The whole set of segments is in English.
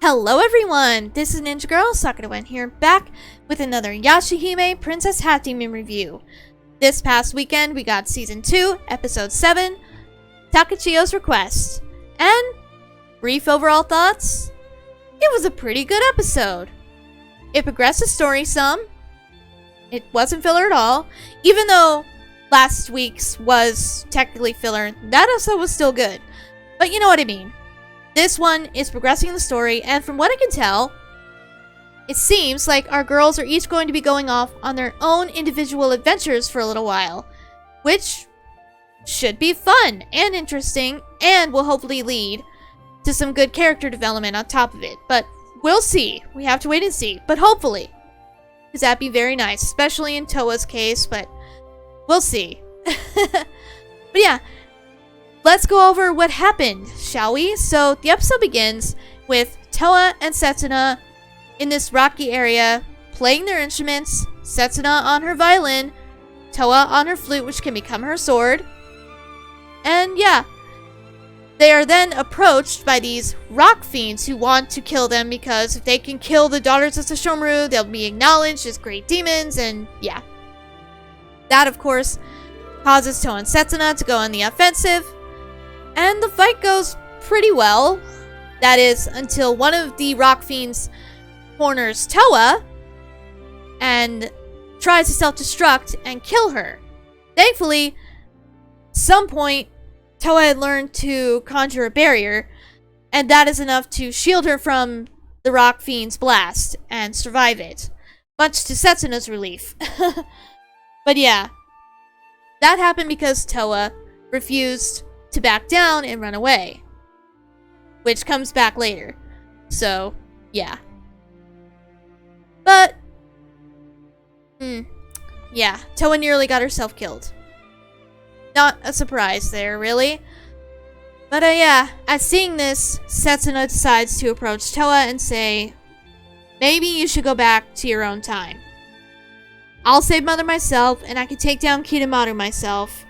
Hello everyone, this is Ninja Girl Sakura here, back with another Yashahime Princess Hat Demon review. This past weekend we got Season 2, Episode 7, Takechiyo's Request. And, brief overall thoughts? It was a pretty good episode. It progressed the story some. It wasn't filler at all, even though last week's was technically filler, that episode was still good. But you know what I mean. This one is progressing the story, and from what I can tell, it seems like our girls are each going to be going off on their own individual adventures for a little while, which should be fun and interesting, and will hopefully lead to some good character development on top of it. But we'll see. We have to wait and see, but hopefully, because that'd be very nice, especially in Towa's case, but we'll see. But yeah. Let's go over what happened, shall we? So, the episode begins with Towa and Setsuna in this rocky area, playing their instruments, Setsuna on her violin, Towa on her flute, which can become her sword. And yeah, they are then approached by these rock fiends who want to kill them because if they can kill the daughters of Sesshomaru, they'll be acknowledged as great demons, and yeah. That, of course, causes Towa and Setsuna to go on the offensive. And the fight goes pretty well. That is, until one of the rock fiends corners Towa and tries to self-destruct and kill her. Thankfully, some point, Towa had learned to conjure a barrier, and that is enough to shield her from the rock fiend's blast and survive it. Much to Setsuna's relief. But yeah, that happened because Towa refused to back down and run away, which comes back later. So, yeah. But, yeah, Towa nearly got herself killed. Not a surprise there, really. But, yeah, at seeing this, Setsuna decides to approach Towa and say, maybe you should go back to your own time. I'll save Mother myself, and I can take down Kitamaro myself.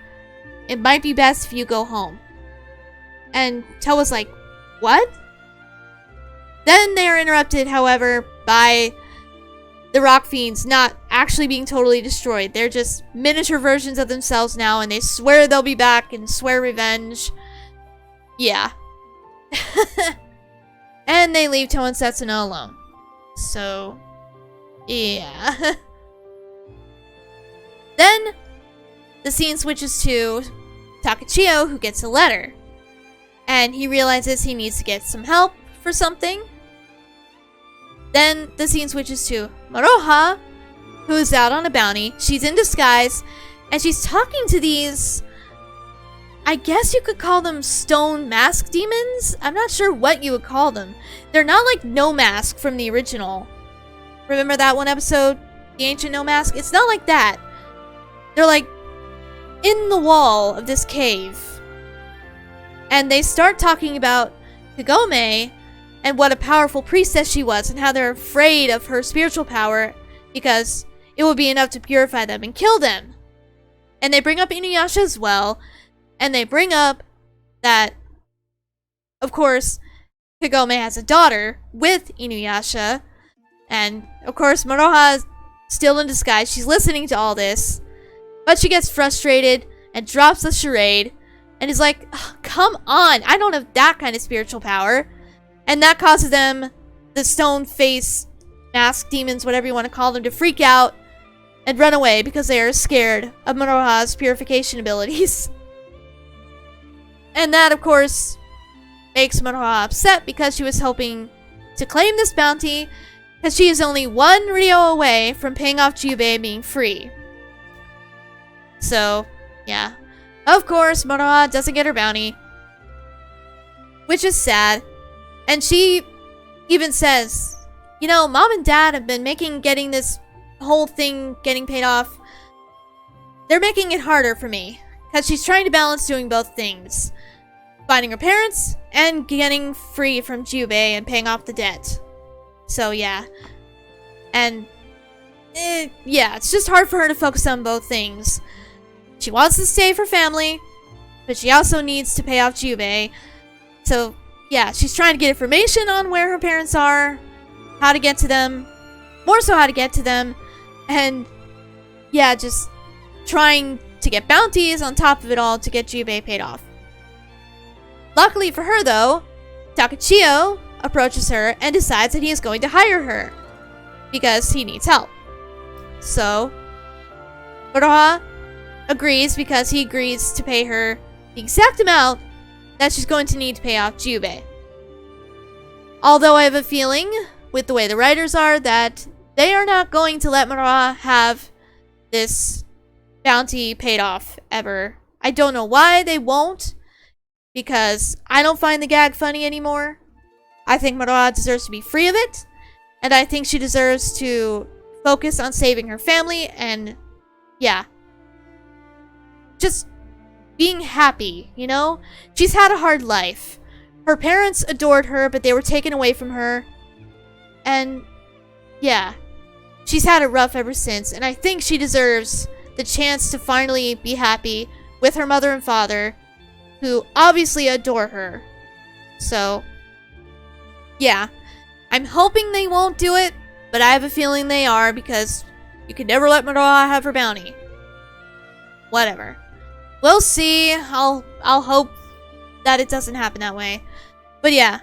It might be best if you go home. And Towa's like, what? Then they are interrupted, however, by the rock fiends not actually being totally destroyed. They're just miniature versions of themselves now, and they swear they'll be back and swear revenge. Yeah. And they leave Towa and Setsuna alone. So, yeah. Then, the scene switches to Takechiyo, who gets a letter. And he realizes he needs to get some help for something. Then, the scene switches to Moroha, who is out on a bounty. She's in disguise, and she's talking to these, I guess you could call them stone mask demons? I'm not sure what you would call them. They're not like No Mask from the original. Remember that one episode? The Ancient No Mask? It's not like that. They're like in the wall of this cave. And they start talking about Kagome and what a powerful priestess she was and how they're afraid of her spiritual power because it will be enough to purify them and kill them. And they bring up Inuyasha as well. And they bring up that, of course, Kagome has a daughter with Inuyasha. And, of course, Moroha is still in disguise. She's listening to all this. But she gets frustrated and drops the charade and is like, oh, come on, I don't have that kind of spiritual power. And that causes them, the stone face mask demons, whatever you want to call them, to freak out and run away because they are scared of Moroha's purification abilities. And that, of course, makes Moroha upset because she was hoping to claim this bounty because she is only one Ryo away from paying off Jubei and being free. So, yeah. Of course, moroha doesn't get her bounty. Which is sad. And she even says, you know, Mom and Dad have been getting this whole thing getting paid off. They're making it harder for me. Because she's trying to balance doing both things. Finding her parents and getting free from Jubei and paying off the debt. So, yeah. And, yeah, it's just hard for her to focus on both things. She wants to save her family, but she also needs to pay off Jubei. So, yeah, she's trying to get information on where her parents are, how to get to them, more so how to get to them, and yeah, just trying to get bounties on top of it all to get Jubei paid off. Luckily for her, though, Takechiyo approaches her and decides that he is going to hire her because he needs help. So, moroha agrees because he agrees to pay her the exact amount that she's going to need to pay off Jubei. Although I have a feeling, with the way the writers are, that they are not going to let moroha have this bounty paid off ever. I don't know why they won't, because I don't find the gag funny anymore. I think moroha deserves to be free of it, and I think she deserves to focus on saving her family and, yeah, just being happy, you know? She's had a hard life. Her parents adored her, but they were taken away from her. And, yeah, she's had it rough ever since, and I think she deserves the chance to finally be happy with her mother and father, who obviously adore her. So, yeah, I'm hoping they won't do it, but I have a feeling they are, because you can never let moroha have her bounty. Whatever. We'll see. I'll hope that it doesn't happen that way. But yeah,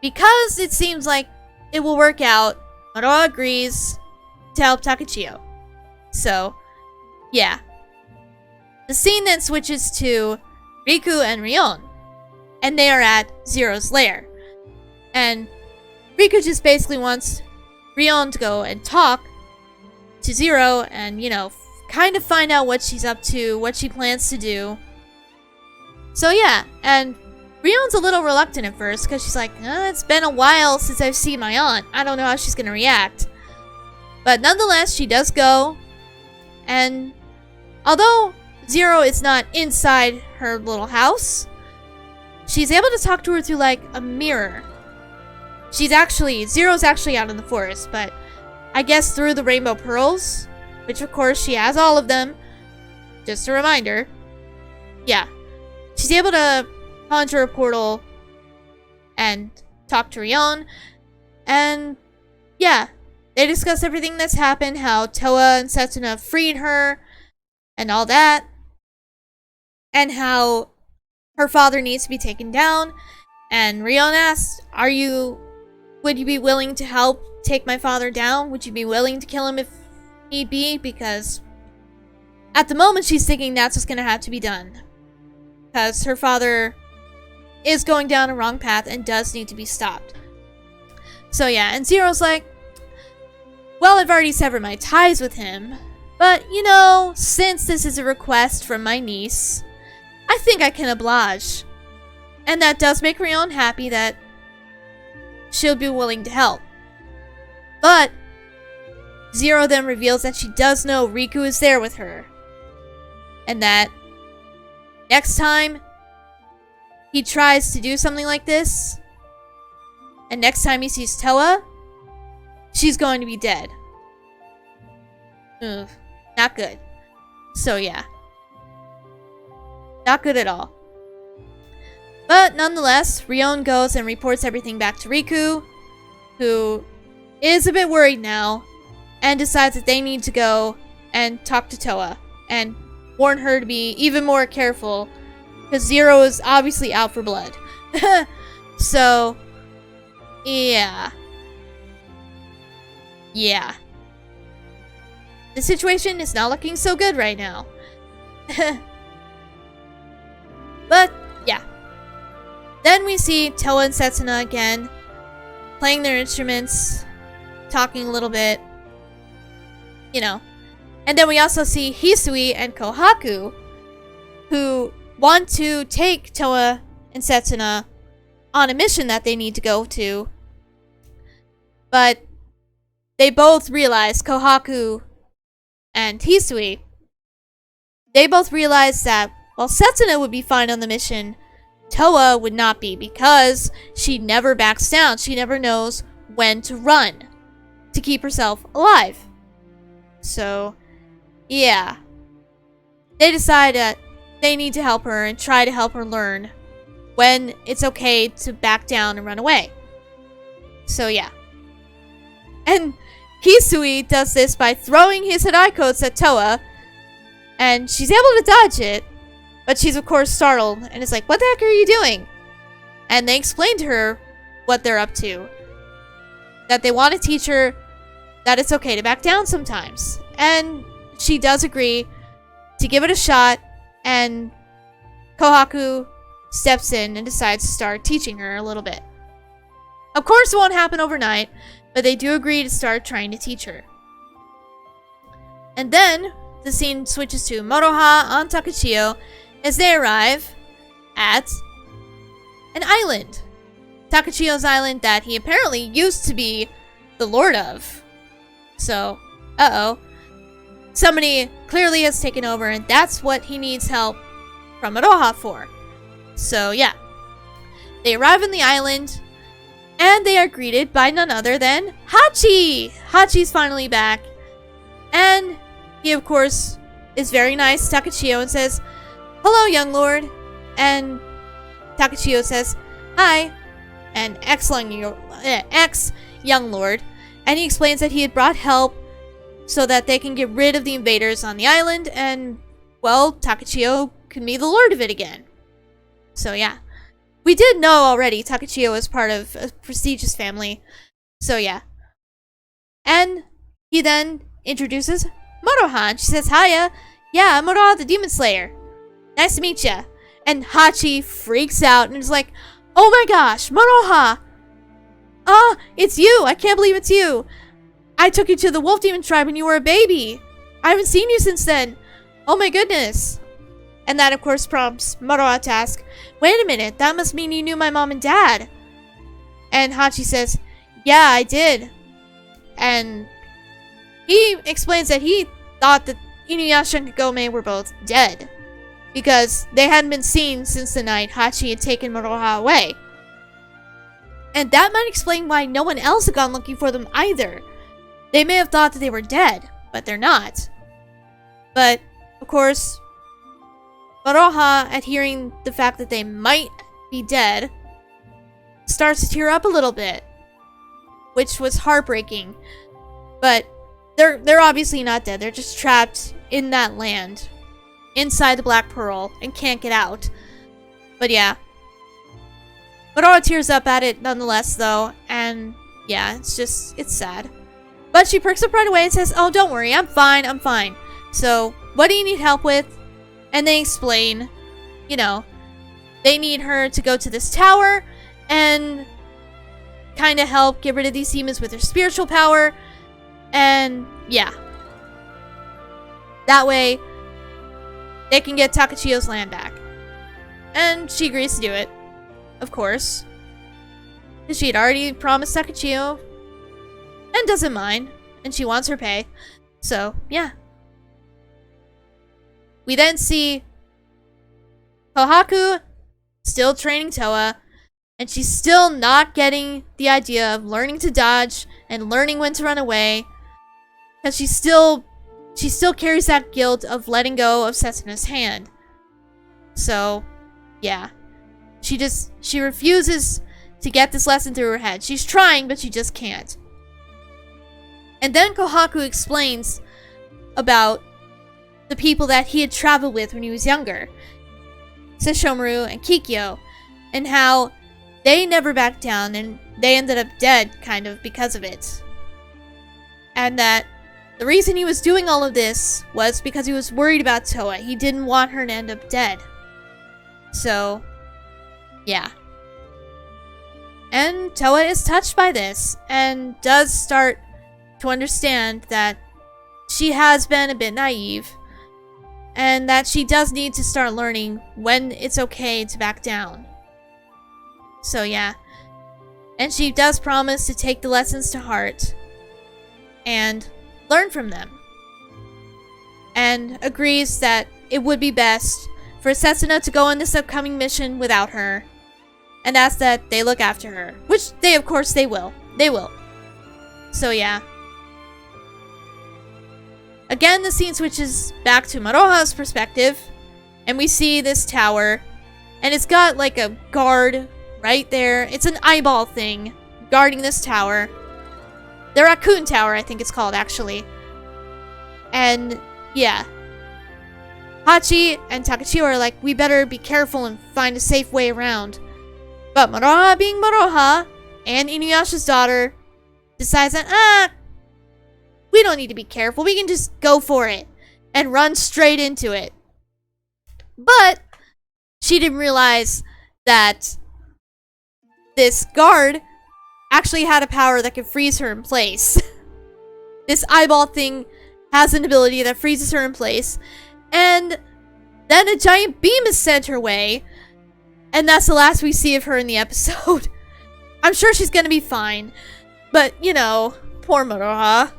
because it seems like it will work out, moroha agrees to help Takechiyo. So, yeah. The scene then switches to Riku and Rion, and they are at Zero's lair. And Riku just basically wants Rion to go and talk to Zero and, you know, kind of find out what she's up to, what she plans to do. So yeah, and Rion's a little reluctant at first because she's like, it's been a while since I've seen my aunt. I don't know how she's going to react. But nonetheless, she does go. And although Zero is not inside her little house, she's able to talk to her through like a mirror. Zero's actually out in the forest, but I guess through the rainbow pearls, which of course she has all of them. Just a reminder. Yeah. She's able to conjure a portal and talk to Rion. And yeah, they discuss everything that's happened, how Towa and Setsuna freed her and all that. And how her father needs to be taken down. And Rion asks, would you be willing to help take my father down? Would you be willing to kill him if need be? Because at the moment she's thinking that's what's going to have to be done. Because her father is going down a wrong path and does need to be stopped. So yeah, and Zero's like, well, I've already severed my ties with him, but you know, since this is a request from my niece, I think I can oblige. And that does make Rion happy that she'll be willing to help. But Zero then reveals that she does know Riku is there with her. And that next time he tries to do something like this, and next time he sees Towa, she's going to be dead. Ugh, not good. So yeah. Not good at all. But nonetheless, Rion goes and reports everything back to Riku, who is a bit worried now, and decides that they need to go and talk to Towa and warn her to be even more careful, because Zero is obviously out for blood. So, yeah. Yeah. The situation is not looking so good right now. But, yeah. Then we see Towa and Setsuna again, playing their instruments, talking a little bit, you know. And then we also see Hisui and Kohaku, who want to take Towa and Setsuna on a mission that they need to go to. But they both realize, Kohaku and Hisui, they both realize that while Setsuna would be fine on the mission, Towa would not be, because she never backs down. She never knows when to run to keep herself alive. So, yeah. They decide that they need to help her and try to help her learn when it's okay to back down and run away. So yeah. And Hisui does this by throwing his Hadai coats at Towa, and she's able to dodge it, but she's of course startled and is like, what the heck are you doing? And they explain to her what they're up to. That they want to teach her that it's okay to back down sometimes. And she does agree to give it a shot, and Kohaku steps in and decides to start teaching her a little bit. Of course it won't happen overnight, but they do agree to start trying to teach her. And then the scene switches to Moroha on Takechiyo as they arrive at an island. Takechiyo's island that he apparently used to be the lord of. So, somebody clearly has taken over, and that's what he needs help from Moroha for. So, yeah. They arrive on the island, and they are greeted by none other than Hachi! Hachi's finally back. And he, of course, is very nice to Takechiyo and says, hello, young lord. And Takechiyo says, hi. And ex-young lord. And he explains that he had brought help so that they can get rid of the invaders on the island, and, well, Takechiyo can be the lord of it again. So, yeah. We did know already Takechiyo was part of a prestigious family. So, yeah. And he then introduces Moroha, and she says, hiya. Yeah, I'm Moroha the Demon Slayer. Nice to meet ya. And Hachi freaks out and is like, oh my gosh, Moroha! Ah, it's you! I can't believe it's you! I took you to the Wolf Demon Tribe when you were a baby! I haven't seen you since then! Oh my goodness! And that, of course, prompts Moroha to ask, wait a minute, that must mean you knew my mom and dad! And Hachi says, yeah, I did. And he explains that he thought that Inuyasha and Kagome were both dead, because they hadn't been seen since the night Hachi had taken Moroha away. And that might explain why no one else had gone looking for them either. They may have thought that they were dead, but they're not. But, of course, Moroha, at hearing the fact that they might be dead, starts to tear up a little bit, which was heartbreaking. But they're obviously not dead. They're just trapped in that land, inside the Black Pearl, and can't get out. But yeah. Moroha tears up at it nonetheless, though, and yeah, it's sad. But she perks up right away and says, oh, don't worry, I'm fine. So, what do you need help with? And they explain, you know, they need her to go to this tower and kind of help get rid of these demons with her spiritual power. And yeah. That way, they can get Takechiyo's land back. And she agrees to do it. Of course. Because she had already promised Takechiyo. And doesn't mind. And she wants her pay. So, yeah. We then see Kohaku still training Towa. And she's still not getting the idea of learning to dodge and learning when to run away. Because she still carries that guilt of letting go of Setsuna's hand. So, yeah. She refuses to get this lesson through her head. She's trying, but she just can't. And then Kohaku explains about the people that he had traveled with when he was younger. Sesshomaru and Kikyo. And how they never backed down and they ended up dead, kind of, because of it. And that the reason he was doing all of this was because he was worried about Towa. He didn't want her to end up dead. So, yeah. And Towa is touched by this and does start to understand that she has been a bit naive and that she does need to start learning when it's okay to back down. So yeah. And she does promise to take the lessons to heart and learn from them. And agrees that it would be best for Setsuna to go on this upcoming mission without her. And asks that they look after her. Which of course they will. They will. So yeah. Again, the scene switches back to Moroha's perspective. And we see this tower. And it's got like a guard right there. It's an eyeball thing guarding this tower. The raccoon tower, I think it's called, actually. And yeah, Hachi and Takechiyo are like, we better be careful and find a safe way around. But Moroha, being Moroha, and Inuyasha's daughter, decides that, we don't need to be careful. We can just go for it and run straight into it. But she didn't realize that this guard actually had a power that could freeze her in place. This eyeball thing has an ability that freezes her in place. And then a giant beam is sent her way. And that's the last we see of her in the episode. I'm sure she's gonna be fine. But, you know, poor Moroha.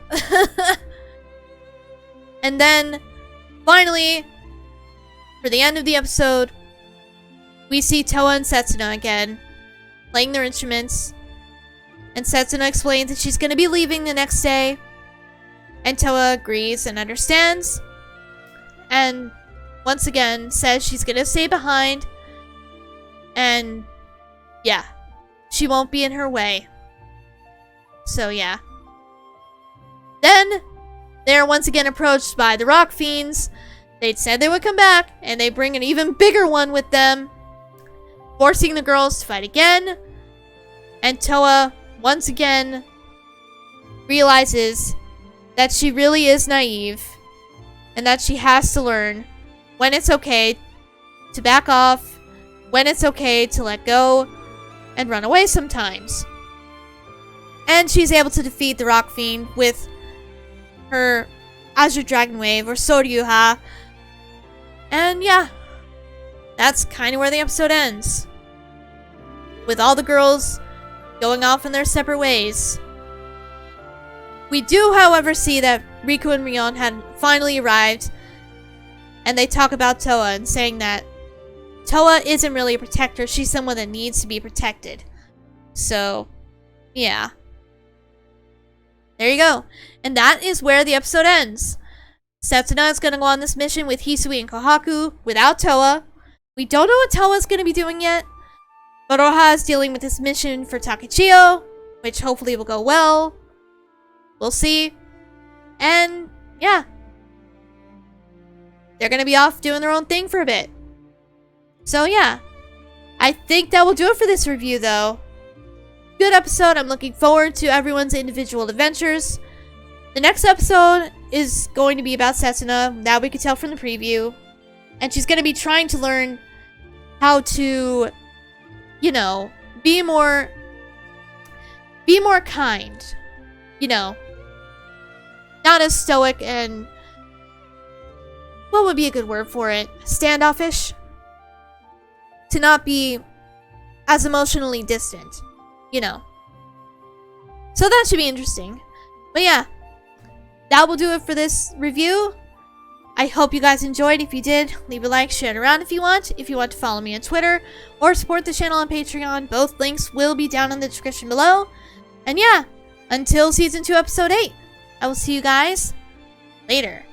And then, finally, for the end of the episode, we see Towa and Setsuna again, playing their instruments. And Setsuna explains that she's going to be leaving the next day. And Towa agrees and understands. And once again says she's going to stay behind. And yeah, she won't be in her way. So yeah. Then they're once again approached by the rock fiends. They'd said they would come back, and they bring an even bigger one with them, forcing the girls to fight again. And Towa once again realizes that she really is naive and that she has to learn when it's okay to back off, when it's okay to let go and run away sometimes. And she's able to defeat the Rock Fiend with her Azure Dragon Wave, or Soryuha. And yeah, that's kind of where the episode ends, with all the girls going off in their separate ways. We do, however, see that Riku and Rion had finally arrived, and they talk about Towa and saying that Towa isn't really a protector, she's someone that needs to be protected. So, yeah. There you go. And that is where the episode ends. Setsuna is going to go on this mission with Hisui and Kohaku without Towa. We don't know what Towa is going to be doing yet. Moroha is dealing with this mission for Takechiyo, which hopefully will go well. We'll see. And yeah, they're going to be off doing their own thing for a bit. So yeah, I think that will do it for this review though. Good episode. I'm looking forward to everyone's individual adventures. The next episode is going to be about Setsuna, that we could tell from the preview. And she's going to be trying to learn how to, you know, be more kind. You know, not as stoic and, what would be a good word for it? Standoffish? To not be as emotionally distant, you know. So that should be interesting. But yeah, that will do it for this review. I hope you guys enjoyed. If you did, leave a like, share it around if you want. If you want to follow me on Twitter or support the channel on Patreon, both links will be down in the description below. And yeah, until Season 2, Episode 8, I will see you guys later.